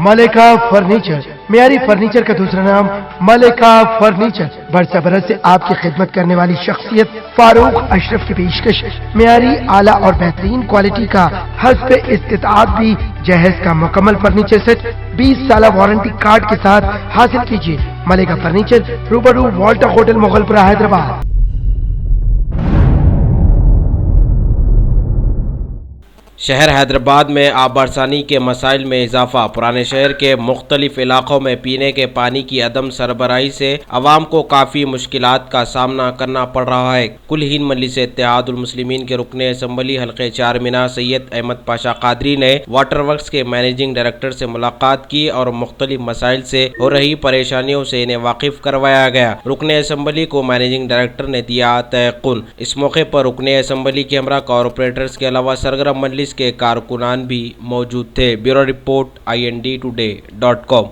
मलिका furniture, मियारी furniture का दूसरा नाम मलिका फर्नीचर। बरसा बरस से आपकी खिदमत करने वाली शख्सियत फारूक अशरफ की पेशकश मियारी आला और बेहतरीन क्वालिटी का हस्ब इस्तिताअत भी जहेज का मुकम्मल फर्नीचर सेट 20 साल वारंटी कार्ड के साथ हासिल कीजिए। मलिका फर्नीचर, रूबरू वॉल्टर होटल, मुगलपुरा, हैदराबाद। शहर हैदराबाद में आबरसानी के मसाइल में इजाफा। पुराने शहर के मुख्तलिफ इलाकों में पीने के पानी की अदम सरबराही से अवाम को काफ़ी मुश्किलात का सामना करना पड़ रहा है। कुल हिंद मजलिस इत्तेहादुल मुस्लिमीन के रुकने असम्बली हल्के चारमीनार सैयद अहमद पाशा कादरी ने वाटर वर्क्स के मैनेजिंग डायरेक्टर से मुलाकात की और मुख्तलिफ मसाइल से हो रही परेशानियों से इन्हें वाकिफ करवाया गया। रुकने असम्बली को मैनेजिंग डायरेक्टर ने दिया तयक़ुन। इस मौके पर रुकने असम्बली के हमरा कॉरपोरेटर्स के अलावा सरगर्म मजलिस के कारकुनान भी मौजूद थे। Bureau report INDtoday.com।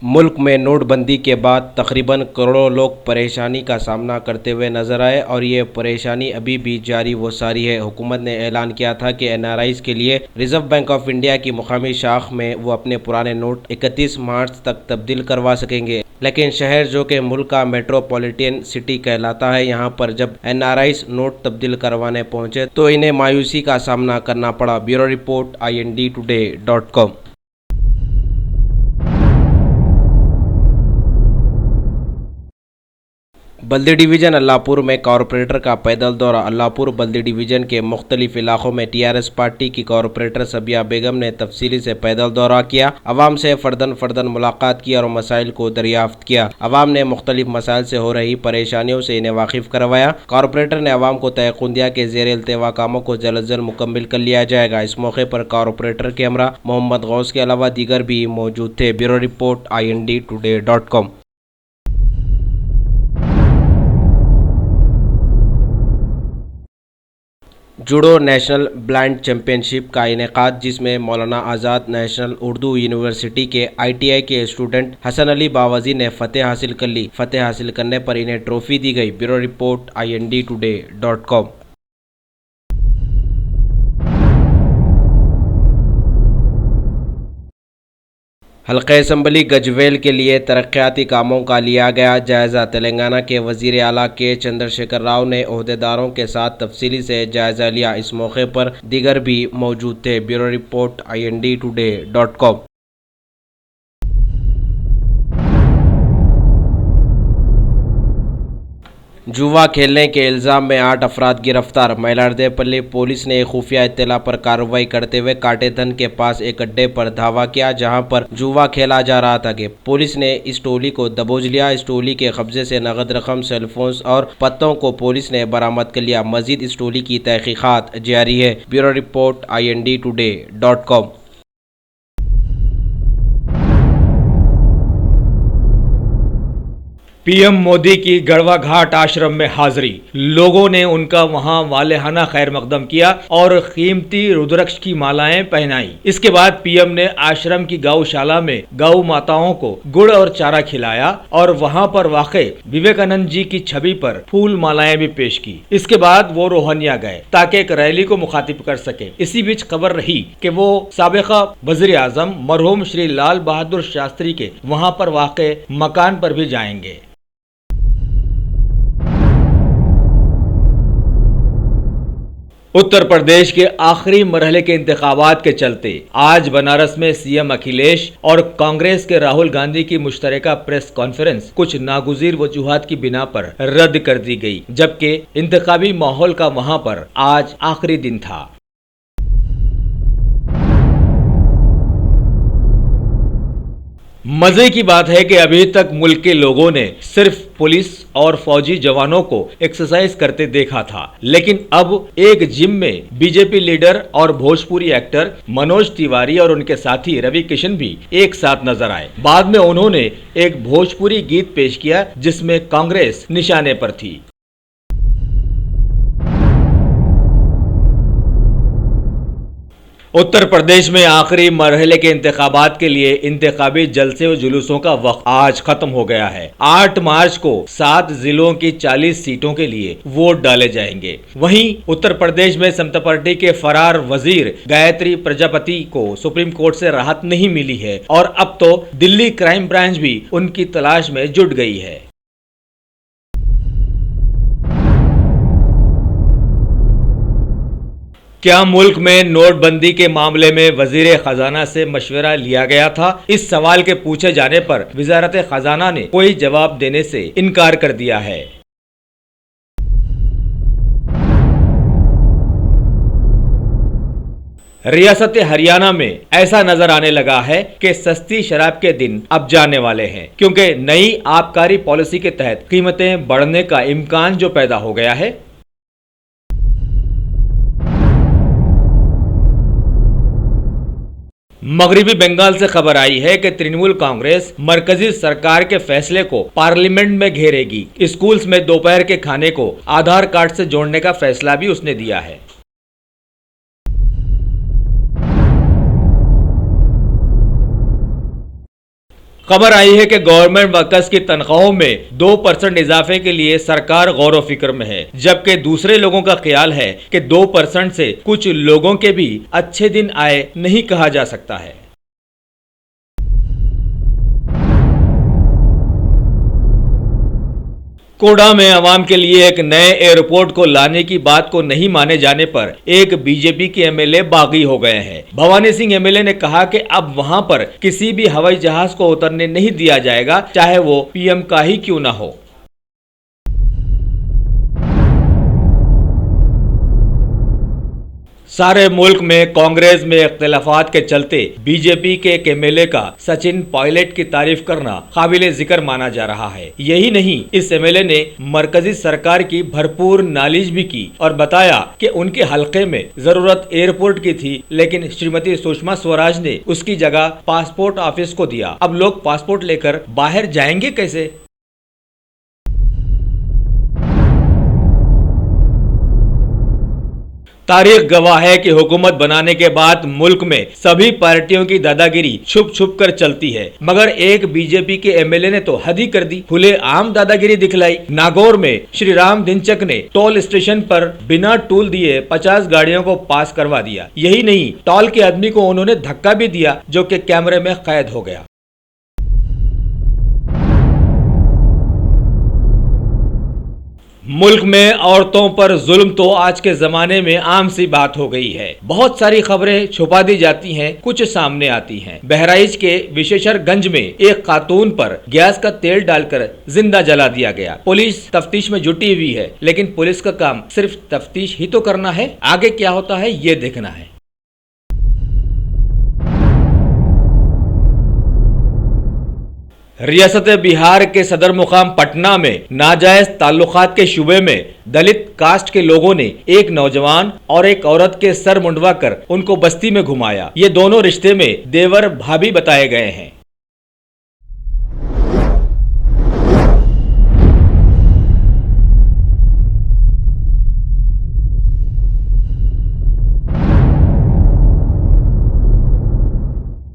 मुल्क में नोटबंदी के बाद तकरीबन करोड़ों लोग परेशानी का सामना करते हुए नजर आए और ये परेशानी अभी भी जारी व सारी है। हुकूमत ने ऐलान किया था कि NRIs के लिए रिजर्व बैंक ऑफ इंडिया की मुकामी शाख में वो अपने पुराने नोट 31 मार्च तक तब्दील करवा सकेंगे, लेकिन शहर जो कि मुल्क का मेट्रोपॉलिटन सिटी कहलाता है, यहाँ पर जब NRIs नोट तब्दील करवाने पहुँचे तो इन्हें मायूसी का सामना करना पड़ा। Bureau report INDtoday.com। बल्दी डिवीज़न अल्लाहपुर में कॉरपोरेटर का पैदल दौरा। अल्लाहपुर बल्दी डिवीज़न के मुख्तलिफ इलाकों में TRS पार्टी की कॉरपोरेटर सबिया बेगम ने तफसीली से पैदल दौरा किया, अवाम से फर्दन मुलाकात की और मसाइल को दरियाफ्त किया। अवाम ने मुख्तलिफ मसाइल से हो रही परेशानियों से इन्हें वाकिफ करवाया। कॉरपोरेटर ने अवाम को तयक़ुन दिया कि ज़ेर इल्तिवा कामों को जल्द अज जल्द मुकम्मिल कर लिया जाएगा। इस मौके पर कॉरपोरेटर के हमरा मोहम्मद गौस के अलावा दीगर भी मौजूद थे। Bureau report INDtoday.com। Judo national blind championship का इनेकाद, जिसमें मौलाना आज़ाद नेशनल उर्दू यूनिवर्सिटी के ITI के स्टूडेंट हसन अली बावजी ने फतेह हासिल कर ली। फतेह हासिल करने पर इन्हें ट्रॉफी दी गई। Bureau report INDtoday.com। हल्के असम्बली गजवेल के लिए तरक्याती कामों का लिया गया जायज़ा। तेलंगाना के वज़ीर आला के चंद्रशेखर राव ने ओहदेदारों के साथ तफसीली से जायज़ा लिया। इस मौके पर दीगर भी मौजूद थे। Bureau report INDtoday.com। जुआ खेलने के इल्ज़ाम में 8 अफराद गिरफ्तार। मैलारदेपल्ली पुलिस ने खुफिया इत्तला पर कार्रवाई करते हुए काटेधन के पास एक अड्डे पर धावा किया, जहां पर जुआ खेला जा रहा था कि पुलिस ने इस टोली को दबोच लिया। इस टोली के कब्जे से नगद रकम, सेलफोन्स और पत्तों को पुलिस ने बरामद कर लिया। मजीद इस टोली की तहकीकात जारी है। Bureau report INDtoday.com। PM Modi की गढ़वा घाट आश्रम में हाजिरी। लोगों ने उनका वहां वालेहाना खैर मकदम किया और कीमती रुद्राक्ष की मालाएं पहनाई। इसके बाद PM ने आश्रम की गौशाला में गौ माताओं को गुड़ और चारा खिलाया और वहां पर वाक़े विवेकानंद जी की छवि पर फूल मालाएं भी पेश की। इसके बाद वो रोहनिया गए ताकि एक रैली को मुखातिब कर सके। इसी बीच खबर रही कि वो साबिका वज़ीर आज़म मरहूम श्री लाल बहादुर शास्त्री के वहां पर वाक़े मकान पर भी जाएंगे। उत्तर प्रदेश के आखिरी मरहले के इंतखाबात के चलते आज बनारस में CM अखिलेश और कांग्रेस के राहुल गांधी की मुश्तरका प्रेस कॉन्फ्रेंस कुछ नागुज़ीर वजूहात की बिना पर रद्द कर दी गई, जबकि इंतखाबी माहौल का वहां पर आज आखिरी दिन था। मजे की बात है कि अभी तक मुल्क के लोगों ने सिर्फ पुलिस और फौजी जवानों को एक्सरसाइज करते देखा था, लेकिन अब एक जिम में बीजेपी लीडर और भोजपुरी एक्टर मनोज तिवारी और उनके साथी रवि किशन भी एक साथ नजर आए। बाद में उन्होंने एक भोजपुरी गीत पेश किया जिसमें कांग्रेस निशाने पर थी। उत्तर प्रदेश में आखिरी मरहले के इंतखाबात के लिए इंतखाबी जलसे और जुलूसों का वक्त आज खत्म हो गया है। 8 मार्च को 7 जिलों की 40 सीटों के लिए वोट डाले जाएंगे। वहीं उत्तर प्रदेश में समता पार्टी के फरार वजीर गायत्री प्रजापति को सुप्रीम कोर्ट से राहत नहीं मिली है और अब तो दिल्ली क्राइम ब्रांच भी उनकी तलाश में जुट गई है। क्या मुल्क में नोटबंदी के मामले में वजीर खजाना से मशवरा लिया गया था? इस सवाल के पूछे जाने पर वजारत खजाना ने कोई जवाब देने से इनकार कर दिया है। रियासत हरियाणा में ऐसा नजर आने लगा है कि सस्ती शराब के दिन अब जाने वाले हैं, क्योंकि नई आबकारी पॉलिसी के तहत कीमतें बढ़ने का इम्कान जो पैदा हो गया है। मगरिबी बंगाल से खबर आई है कि तृणमूल कांग्रेस मरकजी सरकार के फैसले को पार्लियामेंट में घेरेगी। स्कूल्स में दोपहर के खाने को आधार कार्ड से जोड़ने का फैसला भी उसने दिया है। खबर आई है कि गवर्नमेंट वर्कर्स की तनख्वाहों में 2% इजाफे के लिए सरकार गौर फिक्र में है, जबकि दूसरे लोगों का ख्याल है कि 2% से कुछ लोगों के भी अच्छे दिन आए नहीं कहा जा सकता है। कोडा में अवाम के लिए एक नए एयरपोर्ट को लाने की बात को नहीं माने जाने पर एक बीजेपी के एमएलए बागी हो गए हैं। भवानी सिंह एमएलए ने कहा कि अब वहां पर किसी भी हवाई जहाज को उतरने नहीं दिया जाएगा, चाहे वो पीएम का ही क्यों ना हो। सारे मुल्क में कांग्रेस में इख्तिलाफात के चलते बीजेपी के एक एमएलए का सचिन पायलट की तारीफ करना काबिले जिक्र माना जा रहा है। यही नहीं, इस एमएलए ने मरकजी सरकार की भरपूर नालिश भी की और बताया कि उनके हलके में जरूरत एयरपोर्ट की थी, लेकिन श्रीमती सुषमा स्वराज ने उसकी जगह पासपोर्ट ऑफिस को दिया। अब लोग पासपोर्ट लेकर बाहर जाएंगे कैसे? तारीख गवाह है कि हुकूमत बनाने के बाद मुल्क में सभी पार्टियों की दादागिरी छुप छुप कर चलती है, मगर एक बीजेपी के एमएलए ने तो हद ही कर दी, खुले आम दादागिरी दिखलाई। नागौर में श्री राम दिनचक ने टोल स्टेशन पर बिना टूल दिए 50 गाड़ियों को पास करवा दिया। यही नहीं, टोल के आदमी को उन्होंने धक्का भी दिया, जो कि कैमरे में कैद हो गया। मुल्क में औरतों पर जुल्म तो आज के जमाने में आम सी बात हो गई है। बहुत सारी खबरें छुपा दी जाती हैं, कुछ सामने आती हैं। बहराइच के विशेषरगंज में एक खातून पर गैस का तेल डालकर जिंदा जला दिया गया। पुलिस तफ्तीश में जुटी हुई है, लेकिन पुलिस का काम सिर्फ तफ्तीश ही तो करना है, आगे क्या होता है ये देखना है। रियासत बिहार के सदर मुकाम पटना में नाजायज ताल्लुकात के शुबे में दलित कास्ट के लोगों ने एक नौजवान और एक औरत के सर मुंडवा कर उनको बस्ती में घुमाया। ये दोनों रिश्ते में देवर भाभी बताए गए हैं।